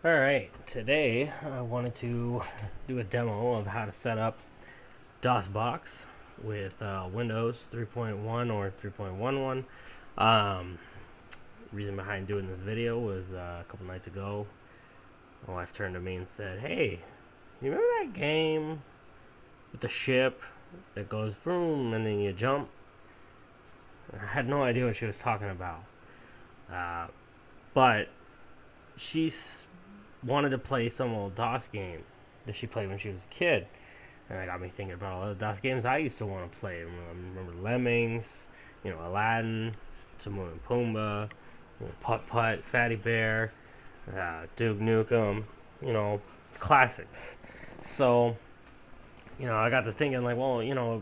Alright, today I wanted to do a demo of how to set up DOSBox with Windows 3.1 or 3.11. Um, reason behind doing this video was a couple nights ago, my wife turned to me and said, "Hey, you remember that game with the ship that goes vroom and then you jump?" I had no idea what she was talking about, but she's wanted to play some old DOS game that she played when she was a kid. And that got me thinking about all the DOS games I used to want to play. I remember Lemmings, Aladdin, Timon and Pumbaa, Putt Putt, Fatty Bear, Duke Nukem, classics. So, I got to thinking, like, well, I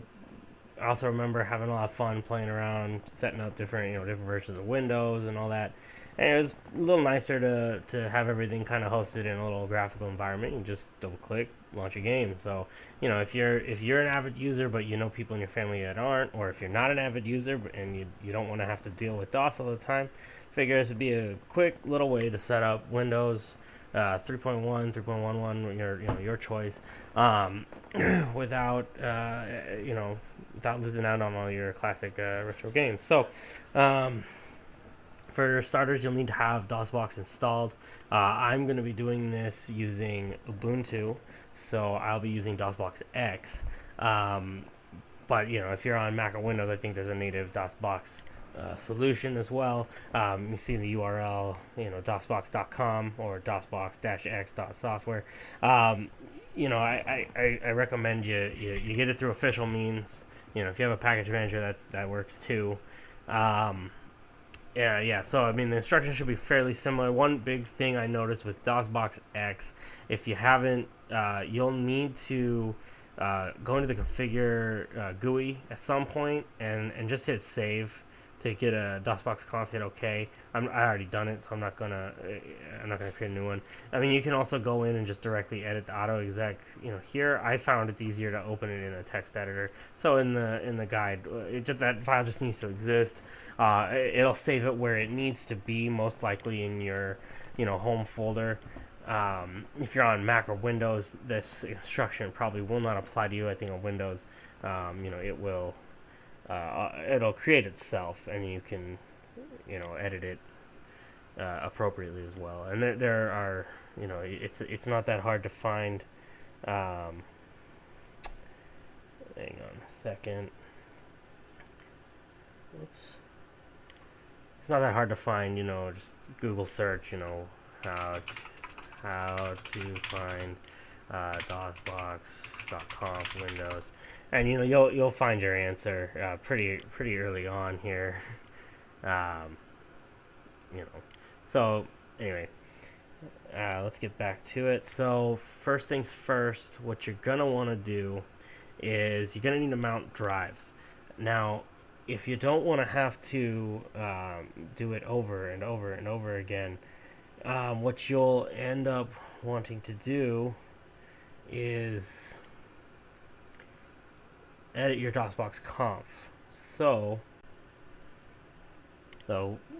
also remember having a lot of fun playing around, setting up different versions of Windows and all that. And it was a little nicer to have everything kind of hosted in a little graphical environment. You just double click, launch a game. So, if you're an avid user but you know people in your family that aren't, or if you're not an avid user and you don't want to have to deal with DOS all the time, figure this would be a quick little way to set up Windows 3.1, 3.11, your choice, without without losing out on all your classic retro games. So, for starters, you'll need to have DOSBox installed. I'm going to be doing this using Ubuntu, so I'll be using DOSBox X. But if you're on Mac or Windows, I think there's a native DOSBox solution as well. You see the URL, DOSBox.com or DOSBox-X.software. I recommend you get it through official means. If you have a package manager, that works too. Yeah. So the instructions should be fairly similar. One big thing I noticed with DOSBox X, if you haven't, you'll need to go into the configure GUI at some point and just hit save to get a DOSBox conf hit OK. I already done it, so I'm not gonna create a new one. You can also go in and just directly edit the auto exec. Here I found it's easier to open it in a text editor. So in the guide, that file just needs to exist. It'll save it where it needs to be, most likely in your home folder. If you're on Mac or Windows, this instruction probably will not apply to you. I think on Windows, it will. It'll create itself, and you can, edit it appropriately as well. And there are, it's not that hard to find. Hang on a second. Oops. It's not that hard to find. Just Google search. How to find DOSBox.conf Windows, and you'll find your answer pretty early on here. Um, so anyway, let's get back to it. So first things first, what you're gonna want to do is you're gonna need to mount drives. Now, if you don't want to have to do it over and over and over again, what you'll end up wanting to do is edit your DOSBox conf. So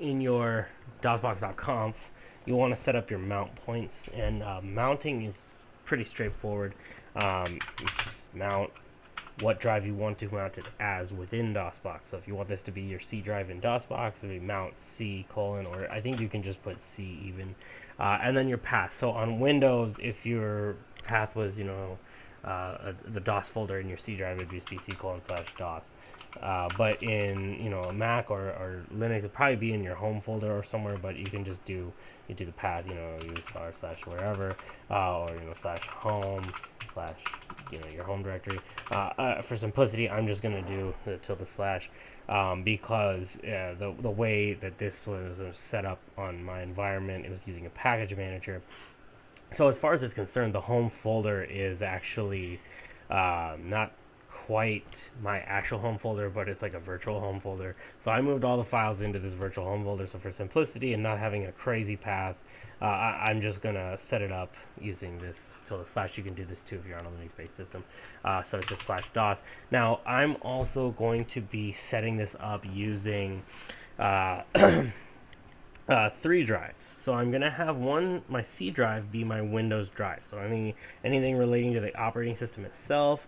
in your DOSBox.conf, you want to set up your mount points, and mounting is pretty straightforward. You just mount what drive you want to mount it as within DOSBox. So if you want this to be your C drive in DOSBox, it would mount C : or I think you can just put C even, and then your path. So on Windows, if your path was the DOS folder in your C drive, it would just be C:/DOS. But in a Mac or Linux, it'll probably be in your home folder or somewhere. But you can just do the path, use //wherever, or /home/ your home directory. For simplicity, I'm just gonna do the ~/ because the way that this was set up on my environment, it was using a package manager. So as far as it's concerned, the home folder is actually not quite my actual home folder, but it's like a virtual home folder. So I moved all the files into this virtual home folder. So for simplicity and not having a crazy path, I'm just gonna set it up using this ~/ You can do this too if you're on a Linux-based system. So it's just /DOS. Now I'm also going to be setting this up using 3 drives. So I'm gonna have my C drive be my Windows drive. So anything relating to the operating system itself,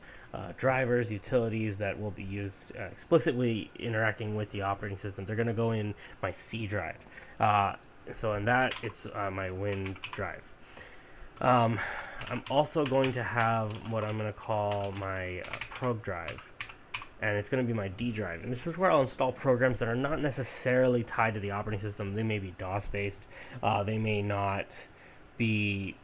drivers, utilities that will be used explicitly interacting with the operating system, they're gonna go in my C drive. So in that, it's my Win drive. I'm also going to have what I'm going to call my prog drive, and it's going to be my D drive. And this is where I'll install programs that are not necessarily tied to the operating system. They may be DOS based. They may not be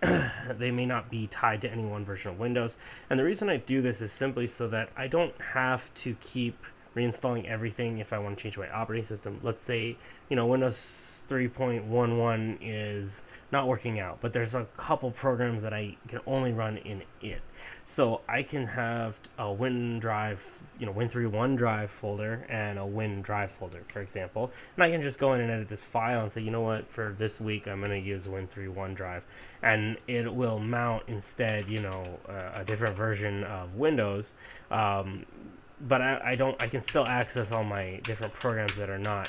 they may not be tied to any one version of Windows. And the reason I do this is simply so that I don't have to keep reinstalling everything if I want to change my operating system. Let's say, Windows 3.11 is not working out, but there's a couple programs that I can only run in it. So I can have a Win drive, Win3 drive folder and a Win drive folder, for example. And I can just go in and edit this file and say, you know what, for this week I'm going to use Win3 drive. And it will mount instead, a different version of Windows. But I can still access all my different programs that are not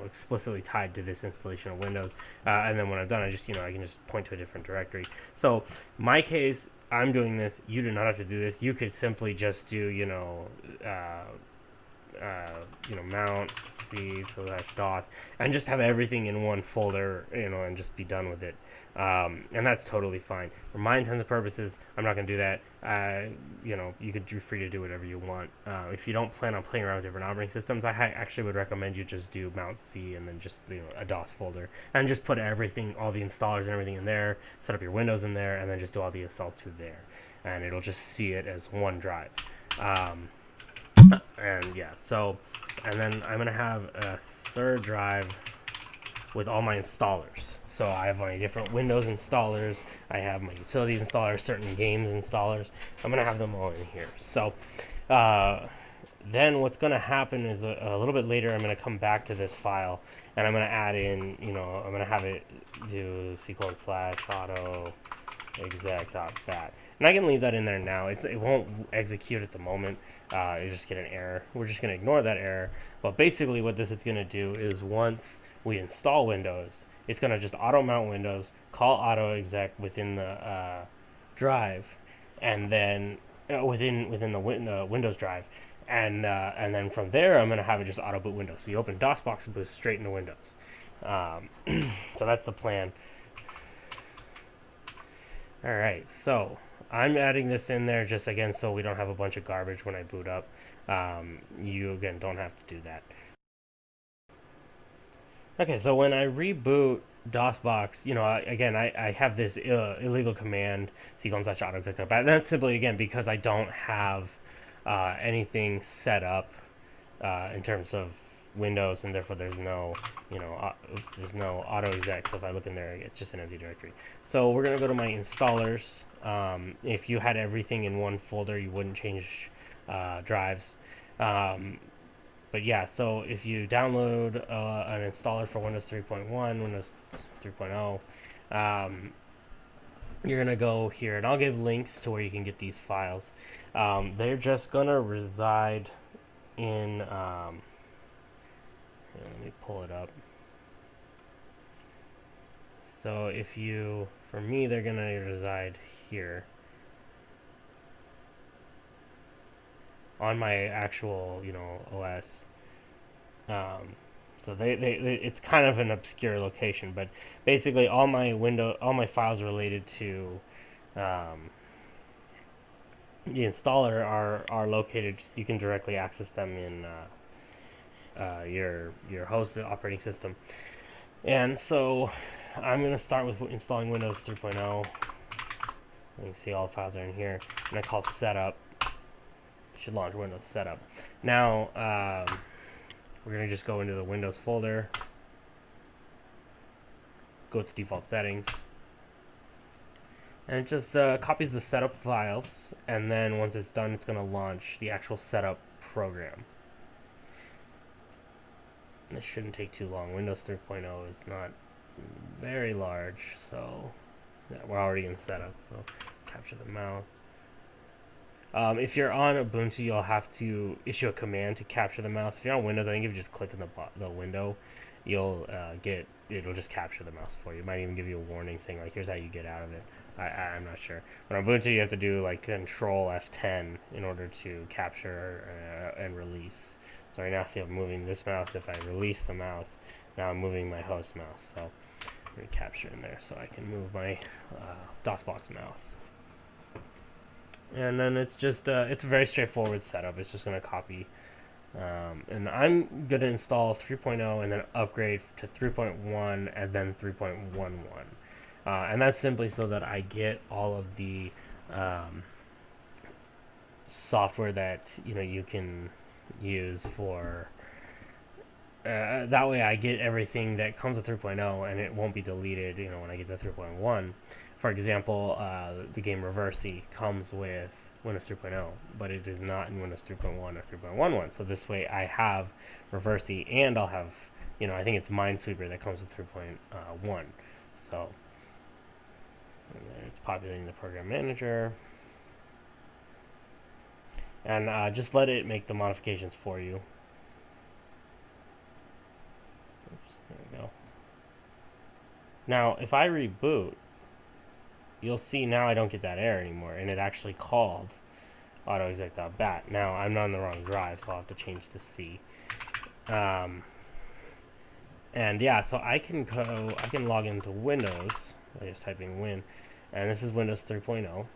explicitly tied to this installation of Windows, and then when I'm done, I can just point to a different directory. So my case, I'm doing this. You do not have to do this. You could simply just do mount c/DOS and just have everything in one folder, and just be done with it. And that's totally fine. For my intents and purposes, I'm not going to do that. You're free to do whatever you want. If you don't plan on playing around with different operating systems, I actually would recommend you just do mount C and then just a DOS folder, and just put everything, all the installers and everything in there, set up your Windows in there, and then just do all the installs to there, and it'll just see it as one drive. And then I'm going to have a third drive with all my installers. So I have my different Windows installers, I have my utilities installers, certain games installers. I'm going to have them all in here. So then what's going to happen is a little bit later, I'm going to come back to this file, and I'm going to add in, I'm going to have it do /auto exec.bat. And I can leave that in there now. It won't execute at the moment. You just get an error. We're just going to ignore that error. But basically what this is going to do is once we install Windows, it's going to just auto mount Windows, call auto exec within the drive, and then within the Windows drive, and then from there I'm going to have it just auto boot Windows. So you open DOSBox and boost straight into Windows. So that's the plan. All right, so I'm adding this in there just again so we don't have a bunch of garbage when I boot up. You again don't have to do that. Okay, so when I reboot DOSBox, I have this illegal command, /auto-exec.bat. And that's simply, again, because I don't have anything set up in terms of Windows, and therefore there's no, there's no auto-exec. So if I look in there, it's just an empty directory. So we're going to go to my installers. If you had everything in one folder, you wouldn't change drives. But yeah, so if you download an installer for Windows 3.1, Windows 3.0, you're going to go here, and I'll give links to where you can get these files. They're just going to reside in, let me pull it up. So for me, they're going to reside here on my actual, OS. So it's kind of an obscure location, but basically all my files related to the installer are located. You can directly access them in your host operating system. And so I'm going to start with installing Windows 3.0. You can see all the files are in here, and I call setup. Should launch Windows setup. Now we're going to just go into the Windows folder, go to default settings, and it just copies the setup files, and then once it's done, it's going to launch the actual setup program. And this shouldn't take too long. Windows 3.0 is not very large, so yeah, we're already in setup. So capture the mouse. If you're on Ubuntu, you'll have to issue a command to capture the mouse. If you're on Windows, I think if you just click in the window, you'll get it'll just capture the mouse for you. It might even give you a warning saying like, here's how you get out of it. I'm not sure. But on Ubuntu, you have to do like Control F10 in order to capture and release. So right now, see, I'm moving this mouse. If I release the mouse, now I'm moving my host mouse. So I'm going to capture in there so I can move my DOSBox mouse. And then it's just, it's a very straightforward setup. It's just going to copy. And I'm going to install 3.0 and then upgrade to 3.1 and then 3.11. And that's simply so that I get all of the software that you can use for that way I get everything that comes with 3.0 and it won't be deleted when I get to 3.1. For example, the game Reversey comes with Windows 3.0, but it is not in Windows 3.1 or 3.11. So this way I have Reversey and I'll have, I think it's Minesweeper that comes with 3.1. So it's populating the program manager. And just let it make the modifications for you. Oops, there we go. Now, if I reboot, you'll see now I don't get that error anymore, and it actually called autoexec.bat. Now, I'm not on the wrong drive, so I'll have to change to C. And yeah, so I can log into Windows by just typing win, and this is Windows 3.0.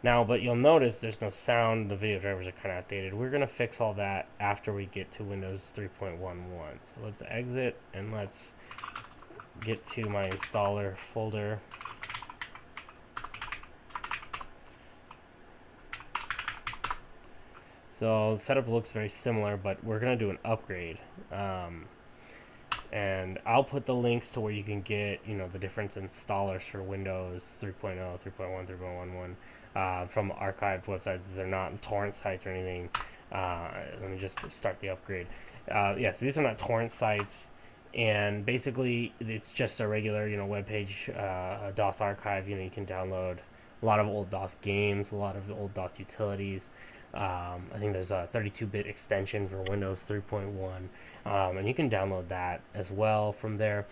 Now, but you'll notice there's no sound. The video drivers are kind of outdated. We're going to fix all that after we get to Windows 3.11. So let's exit and let's get to my installer folder. So the setup looks very similar, but we're going to do an upgrade. And I'll put the links to where you can get, the different installers for Windows 3.0, 3.1, 3.11. From archived websites. They're not torrent sites or anything. Let me just start the upgrade. So these are not torrent sites, and basically it's just a regular web page, DOS archive. You can download a lot of old DOS games, a lot of the old DOS utilities. I think there's a 32-bit extension for Windows 3.1, and you can download that as well from there.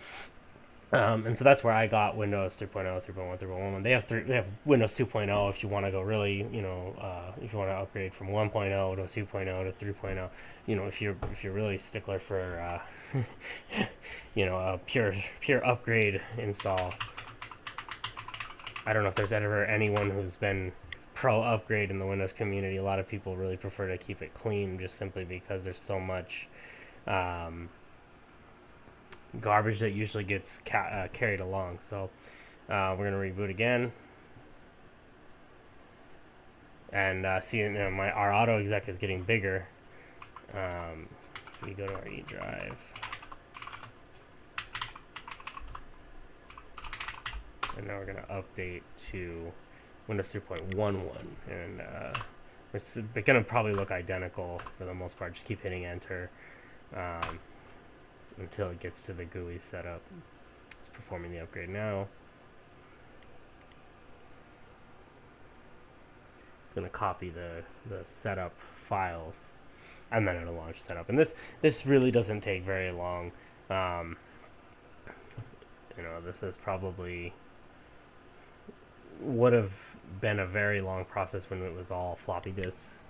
And so that's where I got Windows 3.0, 3.1, 3.11. They have Windows 2.0 if you want to go really, if you want to upgrade from 1.0 to 2.0 to 3.0. If you're really stickler for, a pure upgrade install. I don't know if there's ever anyone who's been pro upgrade in the Windows community. A lot of people really prefer to keep it clean, just simply because there's so much garbage that usually gets carried along. So we're going to reboot again, and see, our auto exec is getting bigger. We go to our E drive, and now we're going to update to Windows 3.11, and it's going to probably look identical for the most part. Just keep hitting enter until it gets to the GUI setup. It's performing the upgrade now. It's going to copy the setup files, and then it'll launch setup. And this really doesn't take very long. This is probably would have been a very long process when it was all floppy disks.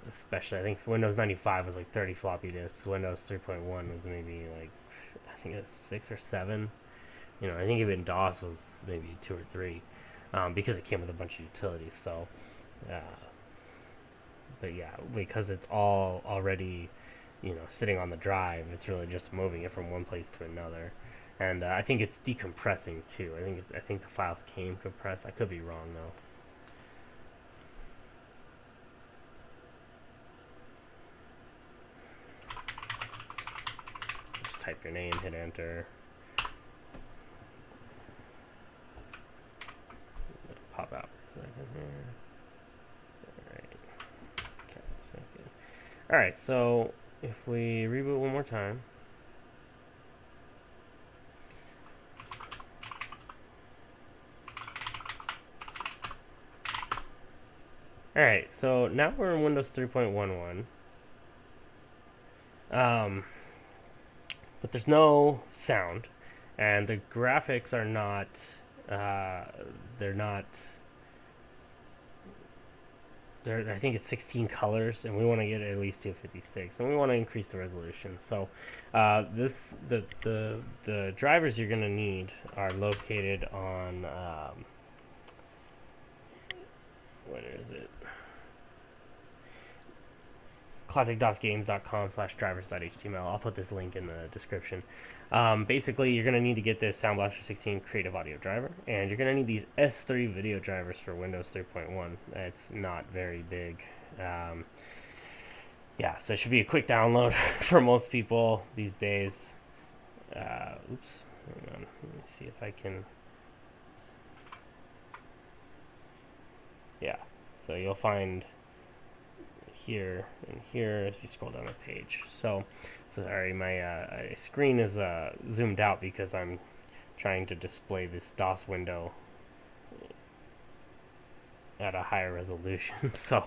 Especially I think Windows 95 was like 30 floppy disks. Windows 3.1 was maybe like, I think it was 6 or 7. I think even DOS was maybe 2 or 3, because it came with a bunch of utilities. So, but yeah, because it's all already, sitting on the drive, it's really just moving it from one place to another. And I think it's decompressing too. I think the files came compressed. I could be wrong though. Type your name, hit enter. Pop out. Alright, so if we reboot one more time. Alright, so now we're in Windows 3.11. But there's no sound, and the graphics are not I think it's 16 colors, and we want to get at least 256, and we want to increase the resolution. So the drivers you're going to need are located on where is it? classicdosgames.com/drivers.html. I'll put this link in the description. Basically, you're going to need to get this Sound Blaster 16 creative audio driver, and you're going to need these S3 video drivers for Windows 3.1. It's not very big. Yeah, so it should be a quick download for most people these days. Oops, hang on. Let me see if I can. Yeah, so you'll find here and here if you scroll down the page. So sorry, my screen is zoomed out because I'm trying to display this DOS window at a higher resolution. So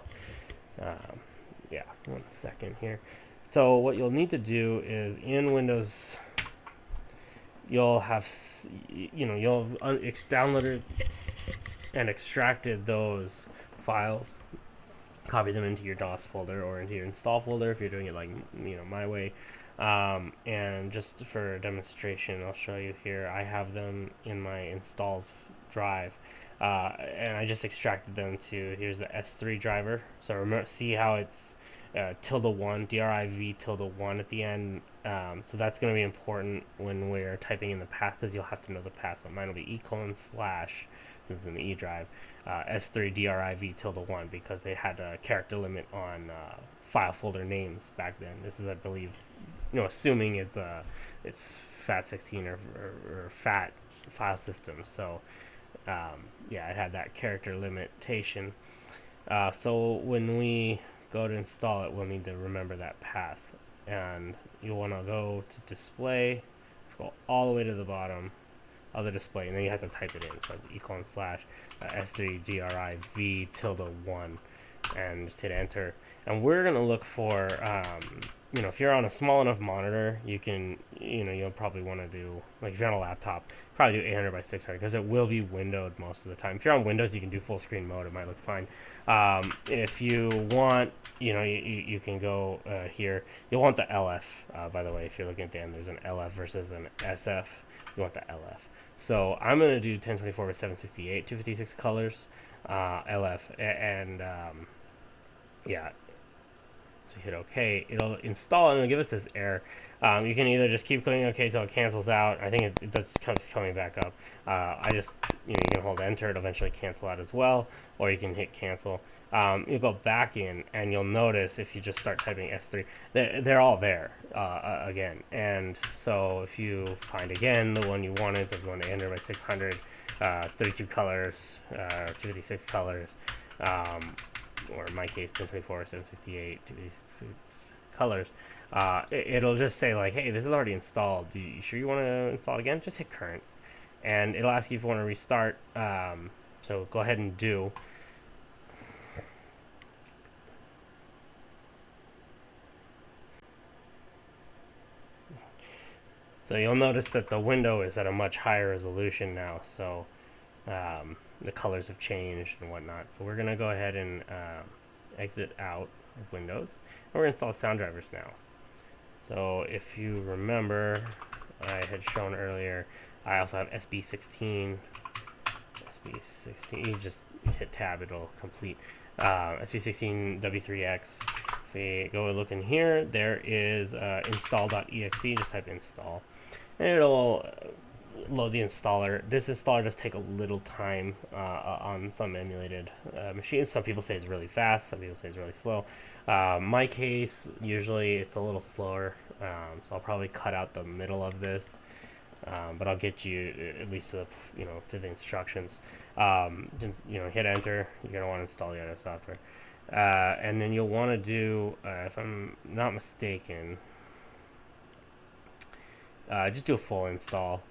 yeah, 1 second here. So what you'll need to do is in Windows, you'll have you'll downloaded and extracted those files, copy them into your DOS folder or into your install folder if you're doing it like my way. And just for demonstration, I'll show you here. I have them in my installs drive, and I just extracted them to here's the S3 driver. So remember, see how it's ~1 DRIV~1 at the end. So that's going to be important when we're typing in the path, because you'll have to know the path. So mine will be // this is in the E drive, S3 DRIV~1, because they had a character limit on file folder names back then. This is, I believe, assuming it's FAT16 or FAT file system. So yeah, it had that character limitation. So when we go to install it, we'll need to remember that path, and you'll want to go to display, scroll all the way to the bottom of the display, and then you have to type it in. So it's /S3 DRIV~1, and just hit enter. And we're gonna look for if you're on a small enough monitor, you can you'll probably want to do, like, if you're on a laptop, probably do 800 by 600, because it will be windowed most of the time. If you're on Windows, you can do full screen mode. It might look fine. If you want, you can go here. You'll want the LF, by the way. If you're looking at the end, there's an LF versus an SF. You want the LF. So I'm going to do 1024 by 768, 256 colors, LF, and yeah. So hit OK. It'll install and it'll give us this error. You can either just keep clicking OK until it cancels out. I think it does keeps coming back up. I just you can hold Enter. It'll eventually cancel out as well, or you can hit Cancel. You'll go back in, and you'll notice if you just start typing S3, they're all there again. And so if you find again the one you wanted, so if you want to enter by 600, 32 colors, 256 colors, or in my case 1024, 768, 256 colors, it'll just say, like, hey, this is already installed. You sure you want to install it again? Just hit current, and it'll ask you if you want to restart. So go ahead and do. So you'll notice that the window is at a much higher resolution now, so the colors have changed and whatnot. So we're going to go ahead and exit out of Windows. And we're going to install sound drivers now. So if you remember, I had shown earlier, I also have SB16. SB16, you just hit tab, it'll complete. SB16 W3X. If we go look in here, there is install.exe. Just type install, and it'll load the installer. This installer does take a little time on some emulated machines. Some people say it's really fast, some people say it's really slow. My case, usually it's a little slower, so I'll probably cut out the middle of this, but I'll get you at least to the instructions. Just, hit enter. You're gonna want to install the other software. And then you'll want to do, if I'm not mistaken, just do a full install.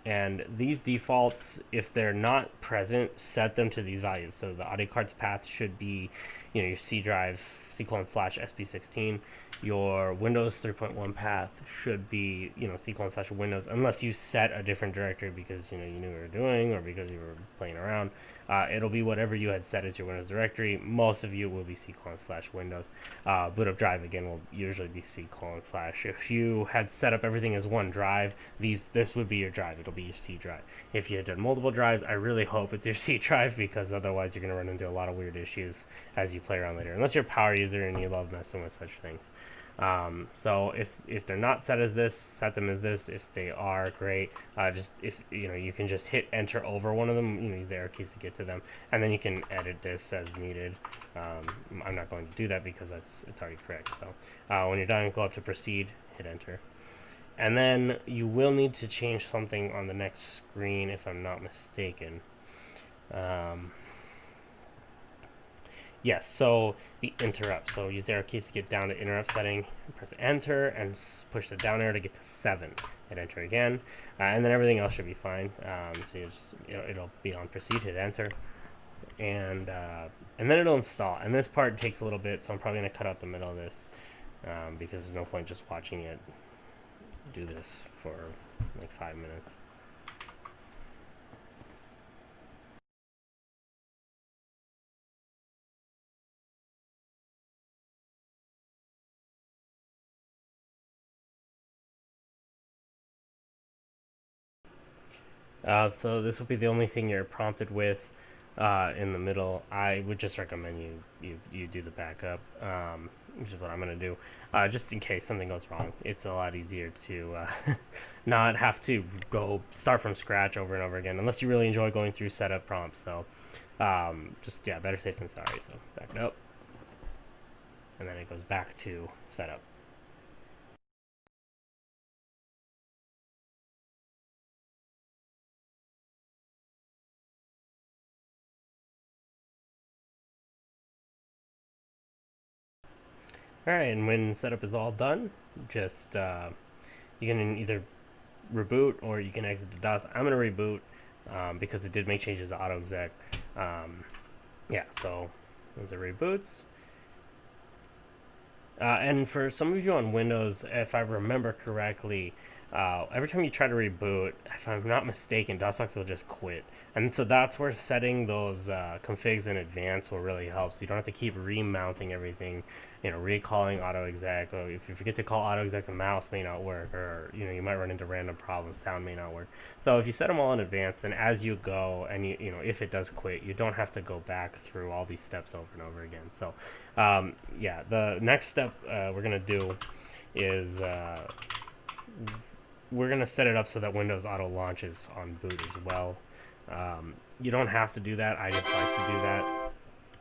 And these defaults, if they're not present, set them to these values. So the audio card's path should be, your C drive C:/sp16. Your Windows 3.1 path should be, C:/Windows, unless you set a different directory because you knew what you were doing or because you were playing around. It'll be whatever you had set as your Windows directory. Most of you will be C:/Windows. Boot up drive again will usually be C:/. If you had set up everything as one drive, this would be your drive. It'll be your C drive. If you had done multiple drives, I really hope it's your C drive, because otherwise you're going to run into a lot of weird issues as you play around later, unless you're a power user and you love messing with such things. So if they're not set as this, set them as this. If they are, great. You can just hit enter over one of them, use the arrow keys to get to them, and then you can edit this as needed. I'm not going to do that because it's already correct. So when you're done, go up to proceed, hit enter. And then you will need to change something on the next screen, if I'm not mistaken. Yes, so the interrupt. So use the arrow keys to get down to interrupt setting, press enter, and push the down arrow to get to 7. Hit enter again, and then everything else should be fine. So it'll be on proceed, hit enter, and then it'll install. And this part takes a little bit, so I'm probably going to cut out the middle of this because there's no point just watching it do this for like 5 minutes. So this will be the only thing you're prompted with in the middle. I would just recommend you do the backup, which is what I'm going to do, just in case something goes wrong. It's a lot easier to not have to go start from scratch over and over again, unless you really enjoy going through setup prompts. So better safe than sorry. So back it up, and then it goes back to setup. Alright, and when setup is all done, just you can either reboot or you can exit the DOS. I'm going to reboot because it did make changes to autoexec. So those are reboots. And for some of you on Windows, if I remember correctly, every time you try to reboot, if I'm not mistaken, DOSBox will just quit. And so that's where setting those configs in advance will really help. So you don't have to keep remounting everything, recalling autoexec. Or if you forget to call autoexec, the mouse may not work, or you might run into random problems. Sound may not work. So if you set them all in advance, then as you go, and if it does quit, you don't have to go back through all these steps over and over again. So the next step we're gonna do is we're going to set it up so that Windows auto launches on boot as well. You don't have to do that. I just like to do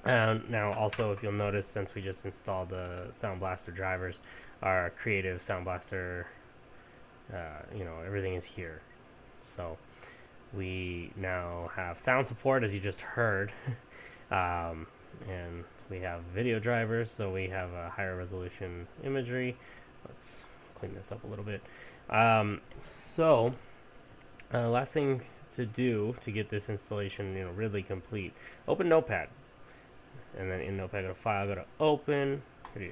that. Now, also, if you'll notice, since we just installed the Sound Blaster drivers, our creative Sound Blaster, everything is here. So we now have sound support, as you just heard, and we have video drivers, so we have a higher resolution imagery. Let's clean this up a little bit. Last thing to do to get this installation, really complete, open Notepad, and then in Notepad, go to File, go to Open, go to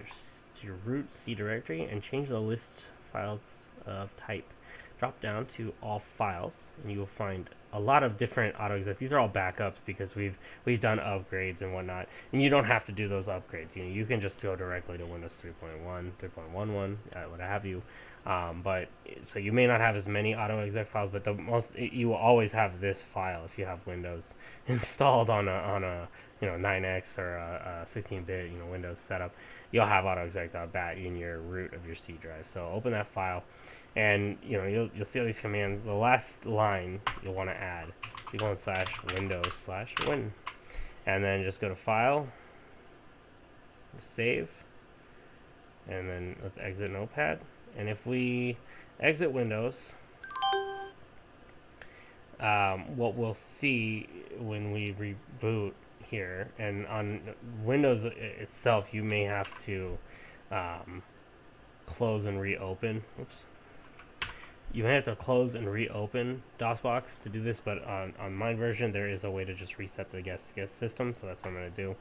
your root C directory, and change the list files of type. Drop down to All Files, and you will find a lot of different autoexec. These are all backups because we've done upgrades and whatnot, and you don't have to do those upgrades. You can just go directly to Windows 3.1, 3.11, what have you. So you may not have as many autoexec files, but you will always have this file if you have Windows installed on a 9X or a 16-bit Windows setup. You'll have autoexec.bat in your root of your C drive. So open that file, and you'll see all these commands. The last line you'll want to add. You go in /Windows/Win, and then just go to File, Save, and then let's exit Notepad. And if we exit Windows, what we'll see when we reboot here, and on Windows itself, you may have to close and reopen. Oops. You may have to close and reopen DOSBox to do this, but on my version, there is a way to just reset the guest system, so that's what I'm going to do.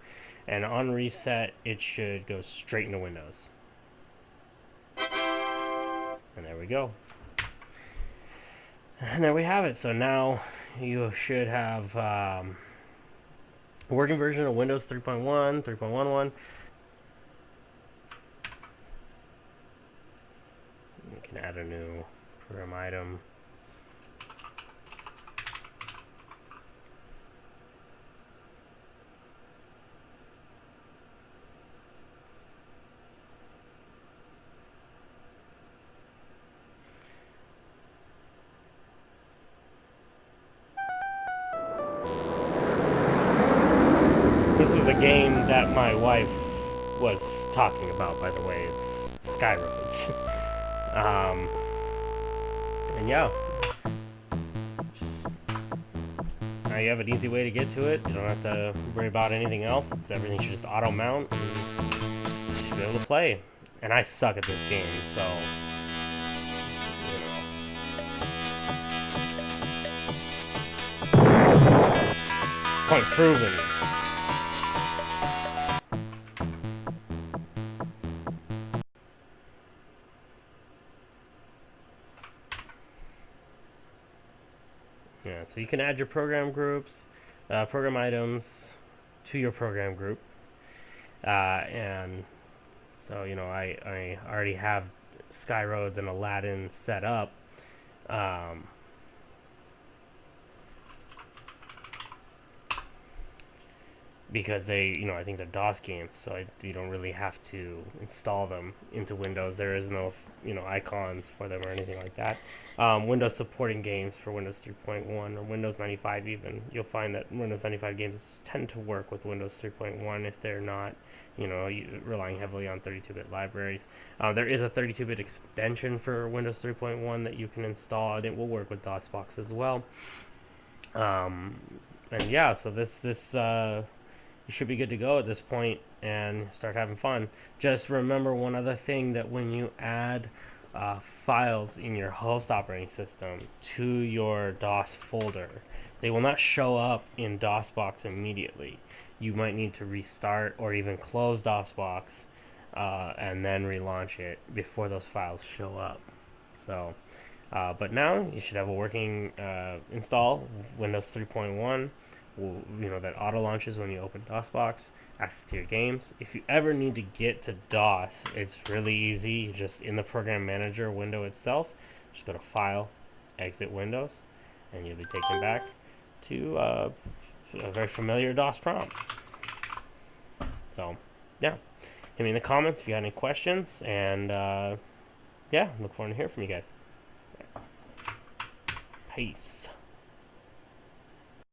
And on reset, it should go straight into Windows. And there we go. And there we have it. So now you should have a working version of Windows 3.1, 3.11. You can add a new program item. This was a game that my wife was talking about, by the way. It's Skyroads. And yeah. Now you have an easy way to get to it. You don't have to worry about anything else. Everything should just auto mount. And you should be able to play. And I suck at this game, so. Point proven. Yeah, so you can add your program groups, program items to your program group. And so, you know, I already have Skyroads and Aladdin set up. Because they, you know, I think they're DOS games, so you don't really have to install them into Windows. There is no, you know, icons for them or anything like that. Windows supporting games for Windows 3.1 or Windows 95 even. You'll find that Windows 95 games tend to work with Windows 3.1 if they're not, you know, relying heavily on 32-bit libraries. There is a 32-bit extension for Windows 3.1 that you can install, and it will work with DOSBox as well. And yeah, so this you should be good to go at this point and start having fun. Just remember one other thing, that when you add files in your host operating system to your DOS folder, they will not show up in DOSBox immediately. You might need to restart or even close DOSBox and then relaunch it before those files show up. So, but now you should have a working install Windows 3.1. You know, that auto launches when you open DOSBox, access to your games. If you ever need to get to DOS, it's really easy. You just, in the program manager window itself, just go to File, Exit Windows, and you'll be taken back to a very familiar DOS prompt. So, yeah. Hit me in the comments if you have any questions, and yeah, look forward to hearing from you guys. Peace.